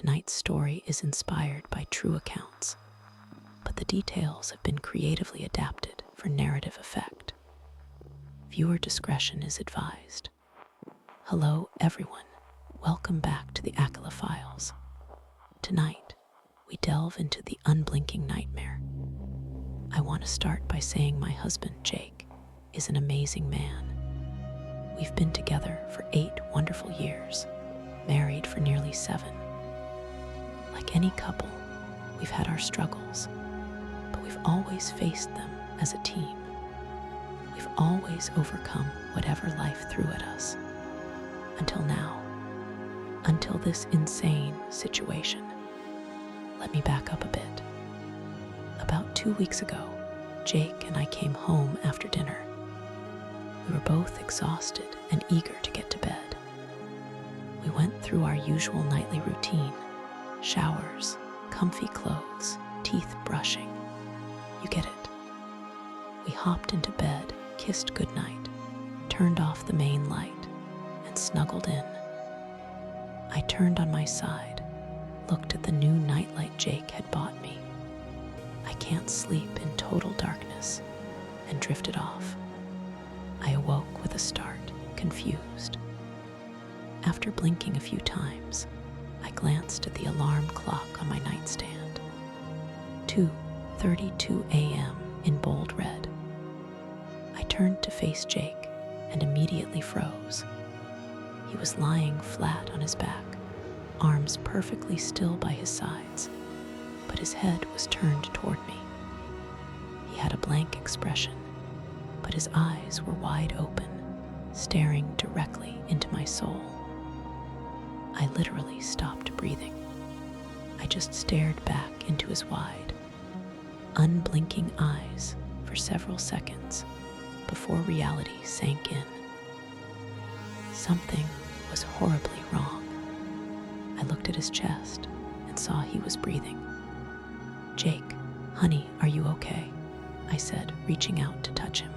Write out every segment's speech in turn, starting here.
Tonight's story is inspired by true accounts, but the details have been creatively adapted for narrative effect. Viewer discretion is advised. Hello, everyone. Welcome back to the Aqeela Files. Tonight, we delve into the unblinking nightmare. I want to start by saying my husband, Jake, is an amazing man. We've been together for 8 wonderful years, married for nearly 7. Like any couple, we've had our struggles, but we've always faced them as a team. We've always overcome whatever life threw at us. Until now. Until this insane situation. Let me back up a bit. About 2 weeks ago, Jake and I came home after dinner. We were both exhausted and eager to get to bed. We went through our usual nightly routine: showers, comfy clothes, teeth brushing. You get it. We hopped into bed, kissed goodnight, turned off the main light, and snuggled in. I turned on my side, looked at the new nightlight Jake had bought me. I can't sleep in total darkness, and drifted off. I awoke with a start, confused. After blinking a few times, I glanced at the alarm clock on my nightstand. 2:32 a.m. in bold red. I turned to face Jake and immediately froze. He was lying flat on his back, arms perfectly still by his sides, but his head was turned toward me. He had a blank expression, but his eyes were wide open, staring directly into my soul. I literally stopped breathing. I just stared back into his wide, unblinking eyes for several seconds before reality sank in. Something was horribly wrong. I looked at his chest and saw he was breathing. "Jake, honey, are you okay?" I said, reaching out to touch him.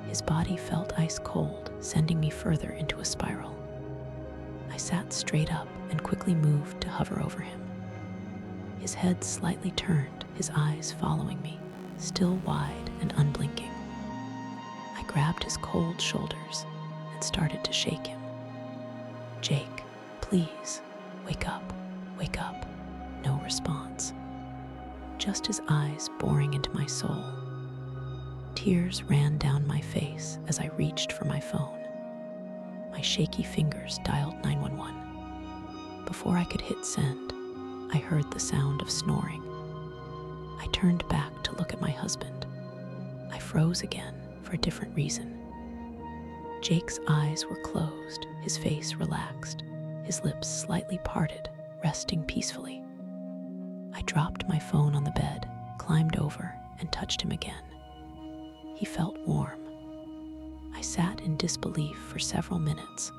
His body felt ice cold, sending me further into a spiral. I sat straight up and quickly moved to hover over him. His head slightly turned, his eyes following me, still wide and unblinking. I grabbed his cold shoulders and started to shake him. "Jake, please, wake up, wake up." No response. Just his eyes boring into my soul. Tears ran down my face as I reached for my phone. My shaky fingers dialed 911. Before I could hit send, I heard the sound of snoring. I turned back to look at my husband. I froze again for a different reason. Jake's eyes were closed, his face relaxed, his lips slightly parted, resting peacefully. I dropped my phone on the bed, climbed over, and touched him again. He felt warm. I sat in disbelief for several minutes,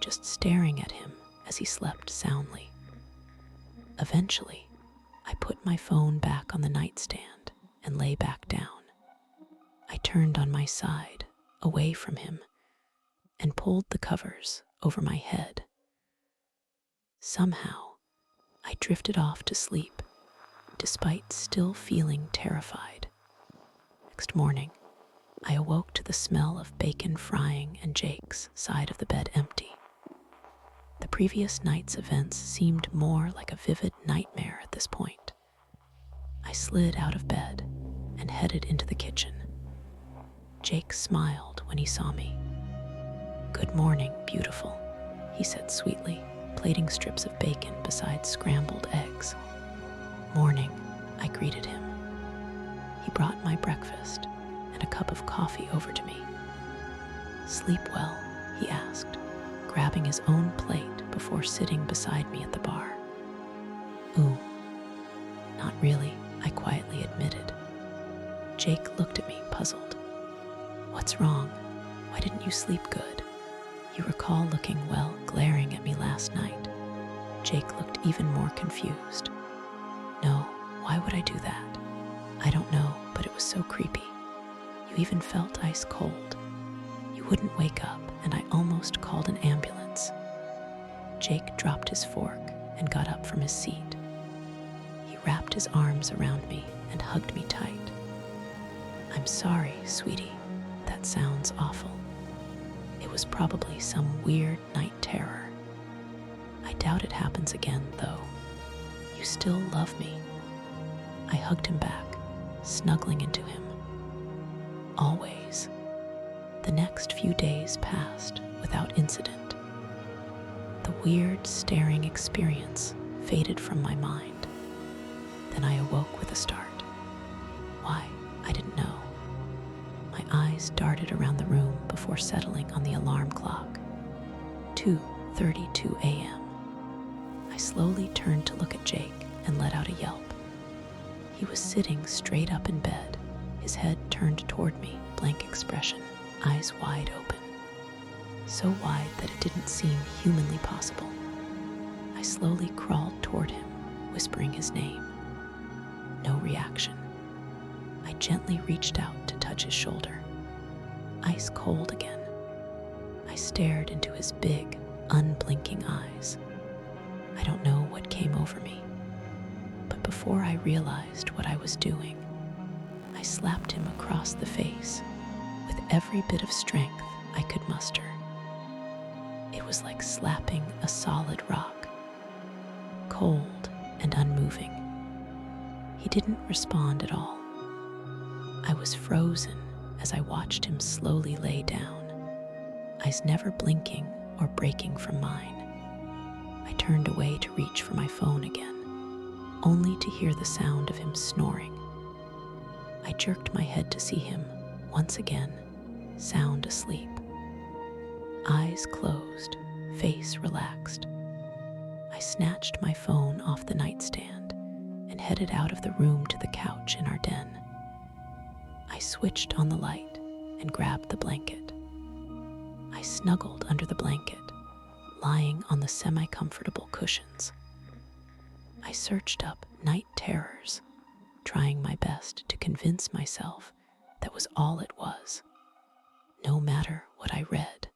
just staring at him as he slept soundly. Eventually, I put my phone back on the nightstand and lay back down. I turned on my side, away from him, and pulled the covers over my head. Somehow, I drifted off to sleep, despite still feeling terrified. Next morning, I awoke to the smell of bacon frying and Jake's side of the bed empty. The previous night's events seemed more like a vivid nightmare at this point. I slid out of bed and headed into the kitchen. Jake smiled when he saw me. "Good morning, beautiful," he said sweetly, plating strips of bacon beside scrambled eggs. "Morning," I greeted him. He brought my breakfast and a cup of coffee over to me. "Sleep well?" he asked, grabbing his own plate before sitting beside me at the bar. "Ooh, not really," I quietly admitted. Jake looked at me, puzzled. "What's wrong? Why didn't you sleep good? You recall looking well, glaring at me last night." Jake looked even more confused. "No, why would I do that? I don't know, but it was so creepy. You even felt ice cold. You wouldn't wake up, and I almost called an ambulance." Jake dropped his fork and got up from his seat. He wrapped his arms around me and hugged me tight. "I'm sorry, sweetie. That sounds awful. It was probably some weird night terror. I doubt it happens again, though. You still love me." I hugged him back, snuggling into him. Always. The next few days passed without incident. The weird, staring experience faded from my mind. Then I awoke with a start. Why, I didn't know. My eyes darted around the room before settling on the alarm clock. 2:32 a.m. I slowly turned to look at Jake and let out a yelp. He was sitting straight up in bed, his head turned toward me, blank expression, eyes wide open. So wide that it didn't seem humanly possible. I slowly crawled toward him, whispering his name. No reaction. I gently reached out to touch his shoulder. Ice cold again. I stared into his big, unblinking eyes. I don't know what came over me, but before I realized what I was doing, I slapped him across the face with every bit of strength I could muster. It was like slapping a solid rock, cold and unmoving. He didn't respond at all. I was frozen as I watched him slowly lay down, eyes never blinking or breaking from mine. I turned away to reach for my phone again, only to hear the sound of him snoring. I jerked my head to see him, once again, sound asleep. Eyes closed, face relaxed. I snatched my phone off the nightstand and headed out of the room to the couch in our den. I switched on the light and grabbed the blanket. I snuggled under the blanket, lying on the semi-comfortable cushions. I searched up night terrors, trying my best to convince myself that was all it was. No matter what I read,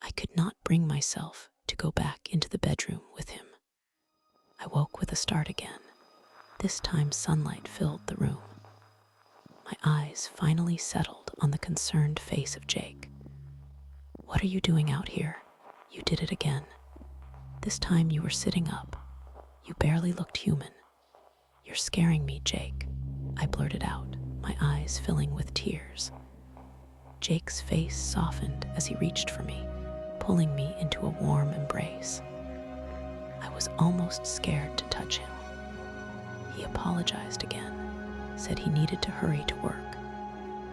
I could not bring myself to go back into the bedroom with him. I woke with a start again. This time sunlight filled the room. My eyes finally settled on the concerned face of Jake. "What are you doing out here? You did it again. This time you were sitting up. You barely looked human. You're scaring me, Jake," I blurted out, my eyes filling with tears. Jake's face softened as he reached for me, pulling me into a warm embrace. I was almost scared to touch him. He apologized again, said he needed to hurry to work,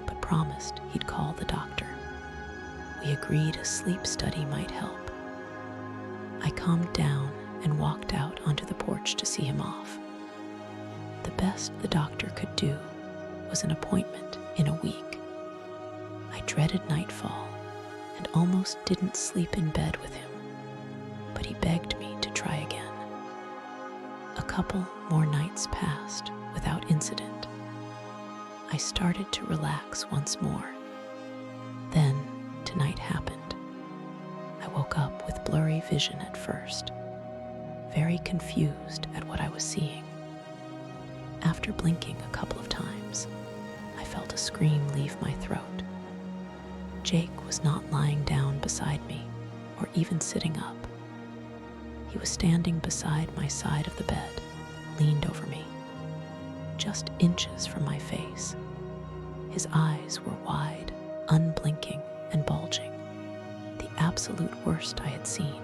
but promised he'd call the doctor. We agreed a sleep study might help. I calmed down and walked out onto the porch to see him off. The best the doctor could do was an appointment in a week. I dreaded nightfall and almost didn't sleep in bed with him, but he begged me to try again. A couple more nights passed without incident. I started to relax once more. Then tonight happened. I woke up with blurry vision at first, very confused at what I was seeing. After blinking a couple of times, I felt a scream leave my throat. Jake was not lying down beside me or even sitting up. He was standing beside my side of the bed, leaned over me, just inches from my face. His eyes were wide, unblinking, and bulging, the absolute worst I had seen.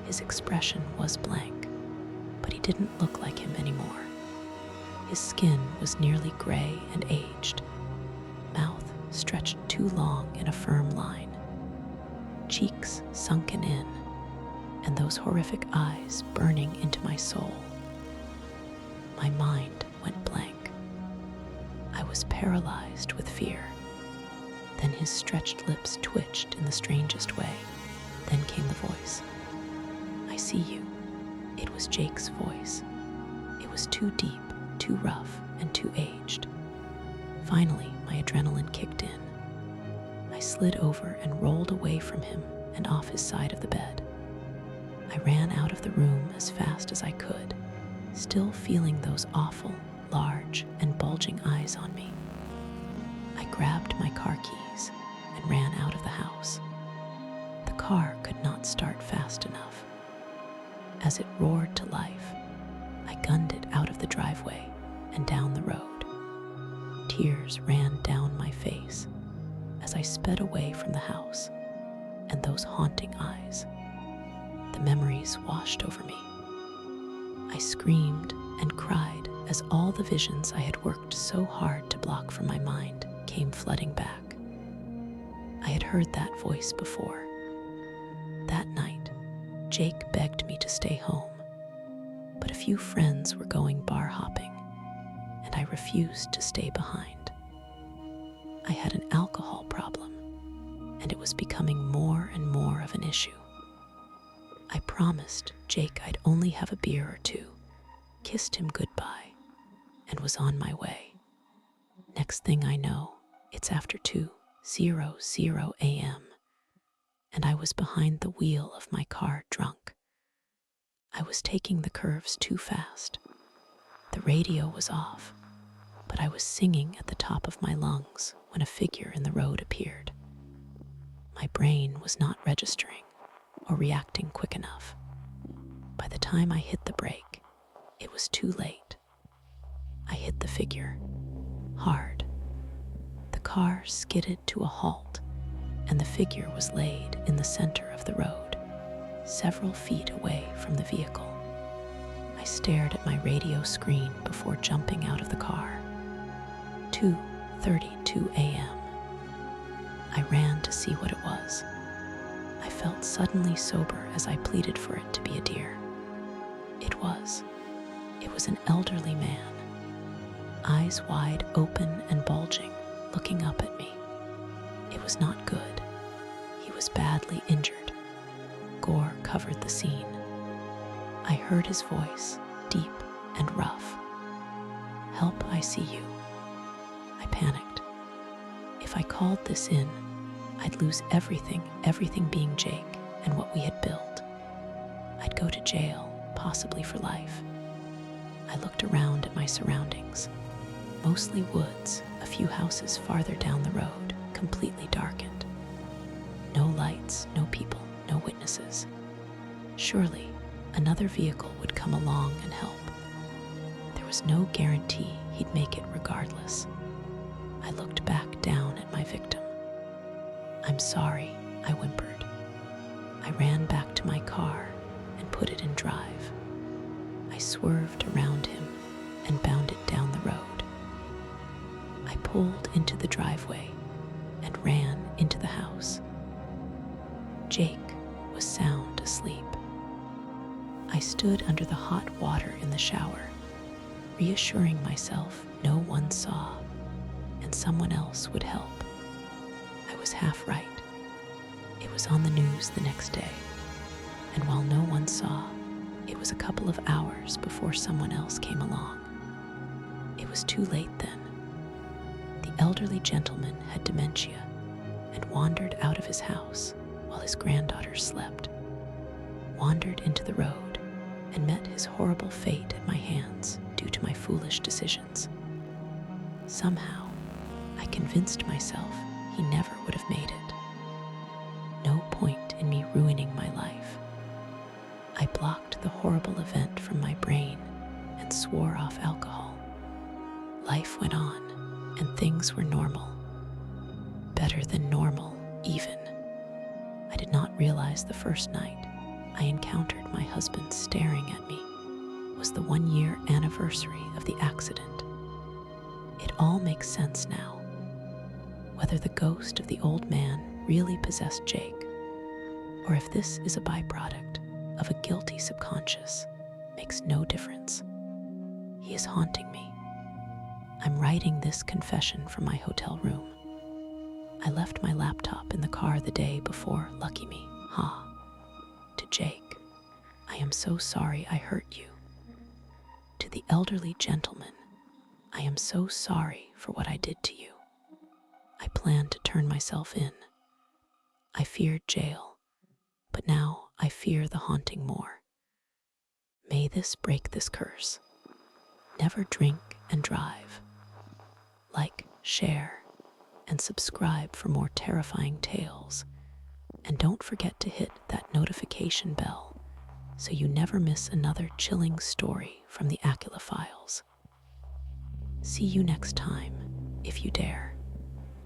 His expression was blank, but he didn't look like him anymore. His skin was nearly gray and aged, mouth stretched too long in a firm line, cheeks sunken in, and those horrific eyes burning into my soul. My mind went blank. I was paralyzed with fear. Then his stretched lips twitched in the strangest way. Then came the voice. "I see you." It was Jake's voice. It was too deep, too rough, and too aged. Finally, my adrenaline kicked in. I slid over and rolled away from him and off his side of the bed. I I ran out of the room as fast as I could, still feeling those awful, large, and bulging eyes on me. I grabbed my car keys and ran out of the house. The car could not start fast enough. As it roared to life, I gunned it out of the driveway and down the road. Tears ran down my face as I sped away from the house and those haunting eyes. The memories washed over me. I screamed and cried as all the visions I had worked so hard to block from my mind came flooding back. I had heard that voice before. That night, Jake begged me to stay home, but a few friends were going bar hopping, and I refused to stay behind. I had an alcohol problem, and it was becoming more and more of an issue. I promised Jake I'd only have a beer or two, kissed him goodbye, and was on my way. Next thing I know, it's after 2:00 a.m., and I was behind the wheel of my car drunk. I was taking the curves too fast. The radio was off, but I was singing at the top of my lungs when a figure in the road appeared. My brain was not registering or reacting quick enough. By the time I hit the brake, it was too late. I hit the figure hard. The car skidded to a halt, and the figure was laid in the center of the road, several feet away from the vehicle. I stared at my radio screen before jumping out of the car. 2:32 a.m. I ran to see what it was. I felt suddenly sober as I pleaded for it to be a deer. It was an elderly man, eyes wide open and bulging, looking up at me. It was not good. He was badly injured. Gore covered the scene. I heard his voice, deep and rough. "Help, I see you." I panicked. If I called this in, I'd lose everything being Jake and what we had built. I'd go to jail, possibly for life. I looked around at my surroundings. Mostly woods, a few houses farther down the road, completely darkened. No lights, no people, no witnesses. Surely, another vehicle would come along and help. There was no guarantee he'd make it regardless. I looked back down at my victim. "I'm sorry," I whimpered. I ran back to my car and put it in drive. I swerved around him and bounded down the road. I pulled into the driveway and ran into the house. Jake was sound asleep. I stood under the hot water in the shower, reassuring myself no one saw and someone else would help. I was half right. It was on the news the next day, and while no one saw, it was a couple of hours before someone else came along. It was too late then. The elderly gentleman had dementia and wandered out of his house while his granddaughter slept, wandered into the road, and met his horrible fate at my hands due to my foolish decisions. Somehow, I convinced myself he never would have made it. No point in me ruining my life. I blocked the horrible event from my brain and swore off alcohol. Life went on, and things were normal. Better than normal, even. I did not realize the first night I encountered my husband staring at me was the 1-year anniversary of the accident. It all makes sense now. Whether the ghost of the old man really possessed Jake, or if this is a byproduct of a guilty subconscious, makes no difference. He is haunting me. I'm writing this confession from my hotel room. I left my laptop in the car the day before, lucky me, ha. To Jake, I am so sorry I hurt you. To the elderly gentleman, I am so sorry for what I did to you. I planned to turn myself in. I feared jail, but now I fear the haunting more. May this break this curse. Never drink and drive. Like, share, and subscribe for more terrifying tales. And don't forget to hit that notification bell so you never miss another chilling story from the Aqeela files. See you next time, if you dare.